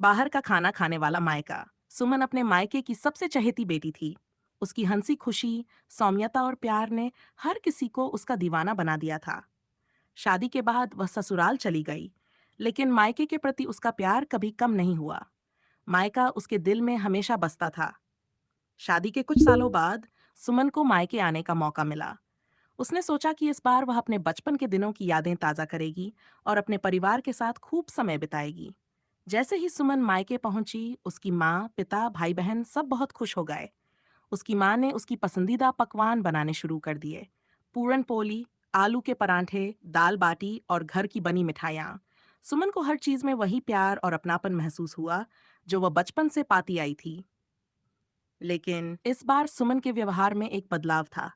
बाहर का खाना खाने वाला मायका। सुमन अपने मायके की सबसे चहेती बेटी थी। उसकी हंसी खुशी, सौम्यता और प्यार ने हर किसी को उसका दीवाना बना दिया था। शादी के बाद वह ससुराल चली गई, लेकिन मायके के प्रति उसका प्यार कभी कम नहीं हुआ। मायका उसके दिल में हमेशा बसता था। शादी के कुछ सालों बाद सुमन को मायके आने का मौका मिला। उसने सोचा कि इस बार वह अपने बचपन के दिनों की यादें ताज़ा करेगी और अपने परिवार के साथ खूब समय बिताएगी। जैसे ही सुमन मायके पहुंची, उसकी माँ, पिता, भाई बहन सब बहुत खुश हो गए। उसकी माँ ने उसकी पसंदीदा पकवान बनाने शुरू कर दिए। पूरन पोली, आलू के परांठे, दाल बाटी और घर की बनी मिठाइयाँ। सुमन को हर चीज में वही प्यार और अपनापन महसूस हुआ जो वह बचपन से पाती आई थी। लेकिन इस बार सुमन के व्यवहार में एक बदलाव था।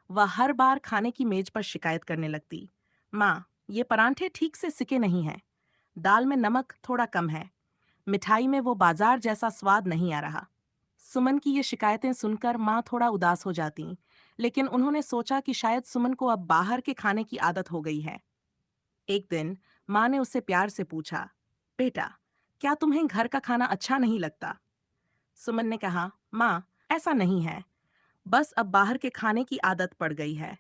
वह हर बार खाने की मेज पर शिकायत करने लगती। माँ, ये परांठे ठीक से सिके नहीं हैं। दाल में नमक थोड़ा कम है। मिठाई में वो बाजार जैसा स्वाद नहीं आ रहा। सुमन की ये शिकायतें सुनकर माँ थोड़ा उदास हो जाती, लेकिन उन्होंने सोचा कि शायद सुमन को अब बाहर के खाने की आदत हो गई है। एक दिन माँ ने उससे प्यार से पूछा, बेटा, क्या तुम्हें घर का खाना अच्छा नहीं लगता? सुमन ने कहा, माँ, ऐसा नहीं है। बस अब बाहर के खाने की आदत पड़ गई है।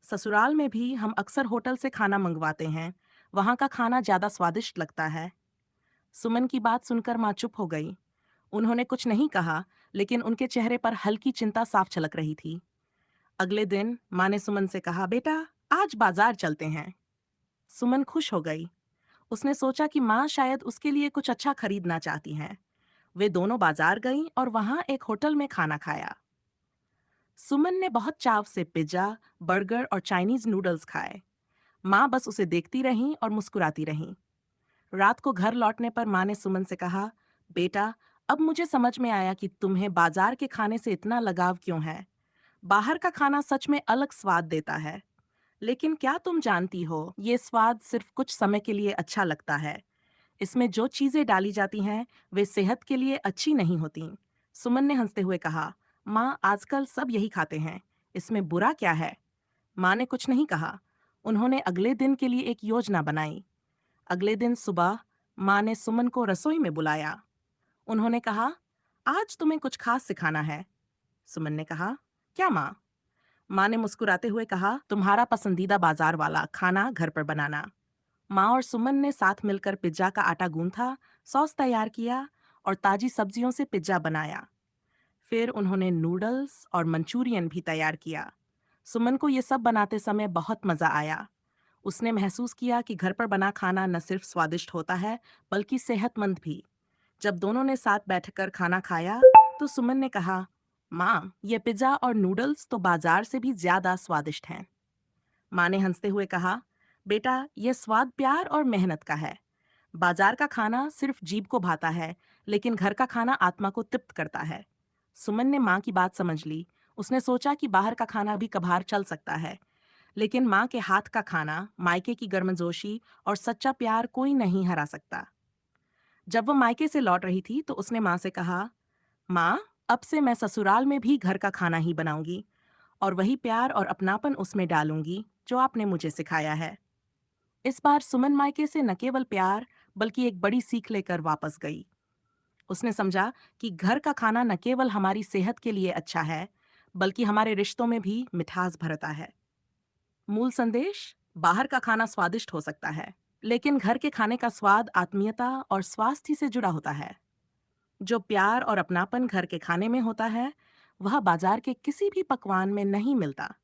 ससुराल में भी हम अक्सर होटल से खाना मंगवाते हैं। वहाँ का खाना ज्यादा स्वादिष्ट लगता है। सुमन की बात सुनकर माँ चुप हो गई। उन्होंने कुछ नहीं कहा, लेकिन उनके चेहरे पर हल्की चिंता साफ झलक रही थी। अगले दिन माँ ने सुमन से कहा, बेटा, आज बाजार चलते हैं। सुमन खुश हो गई। उसने सोचा कि माँ शायद उसके लिए कुछ अच्छा खरीदना चाहती हैं। वे दोनों बाजार गईं और वहां एक होटल में खाना खाया। सुमन ने बहुत चाव से पिज्जा, बर्गर और चाइनीज नूडल्स खाए। माँ बस उसे देखती रहीं और मुस्कुराती रहीं। रात को घर लौटने पर माँ ने सुमन से कहा, बेटा, अब मुझे समझ में आया कि तुम्हें बाजार के खाने से इतना लगाव क्यों है। बाहर का खाना सच में अलग स्वाद देता है, लेकिन क्या तुम जानती हो, ये स्वाद सिर्फ कुछ समय के लिए अच्छा लगता है। इसमें जो चीजें डाली जाती हैं, वे सेहत के लिए अच्छी नहीं होती। सुमन ने हंसते हुए कहा, माँ, आजकल सब यही खाते हैं, इसमें बुरा क्या है? माँ ने कुछ नहीं कहा। उन्होंने अगले दिन के लिए एक योजना बनाई। अगले दिन सुबह माँ ने सुमन को रसोई में बुलाया। उन्होंने कहा, आज तुम्हें कुछ खास सिखाना है। सुमन ने कहा, क्या माँ? माँ ने मुस्कुराते हुए कहा, तुम्हारा पसंदीदा बाजार वाला खाना घर पर बनाना। माँ और सुमन ने साथ मिलकर पिज्जा का आटा गूंथा, सॉस तैयार किया और ताजी सब्जियों से पिज्जा बनाया। फिर उन्होंने नूडल्स और मंचूरियन भी तैयार किया। सुमन को ये सब बनाते समय बहुत मजा आया। उसने महसूस किया कि घर पर बना खाना न सिर्फ स्वादिष्ट होता है, बल्कि सेहतमंद भी। जब दोनों ने साथ बैठकर खाना खाया, तो सुमन ने कहा, माँ, ये पिज्जा और नूडल्स तो बाजार से भी ज्यादा स्वादिष्ट हैं। माँ ने हंसते हुए कहा, बेटा, यह स्वाद प्यार और मेहनत का है। बाजार का खाना सिर्फ जीभ को भाता है, लेकिन घर का खाना आत्मा को तृप्त करता है। सुमन ने माँ की बात समझ ली। उसने सोचा कि बाहर का खाना भी कभार चल सकता है, लेकिन माँ के हाथ का खाना, मायके की गर्मजोशी और सच्चा प्यार कोई नहीं हरा सकता। जब वो मायके से लौट रही थी, तो उसने माँ से कहा, माँ, अब से मैं ससुराल में भी घर का खाना ही बनाऊंगी और वही प्यार और अपनापन उसमें डालूंगी जो आपने मुझे सिखाया है। इस बार सुमन मायके से न केवल प्यार, बल्कि एक बड़ी सीख लेकर वापस गई। उसने समझा कि घर का खाना न केवल हमारी सेहत के लिए अच्छा है, बल्कि हमारे रिश्तों में भी मिठास भरता है। मूल संदेश, बाहर का खाना स्वादिष्ट हो सकता है, लेकिन घर के खाने का स्वाद आत्मीयता और स्वास्थ्य से जुड़ा होता है। जो प्यार और अपनापन घर के खाने में होता है, वह बाजार के किसी भी पकवान में नहीं मिलता।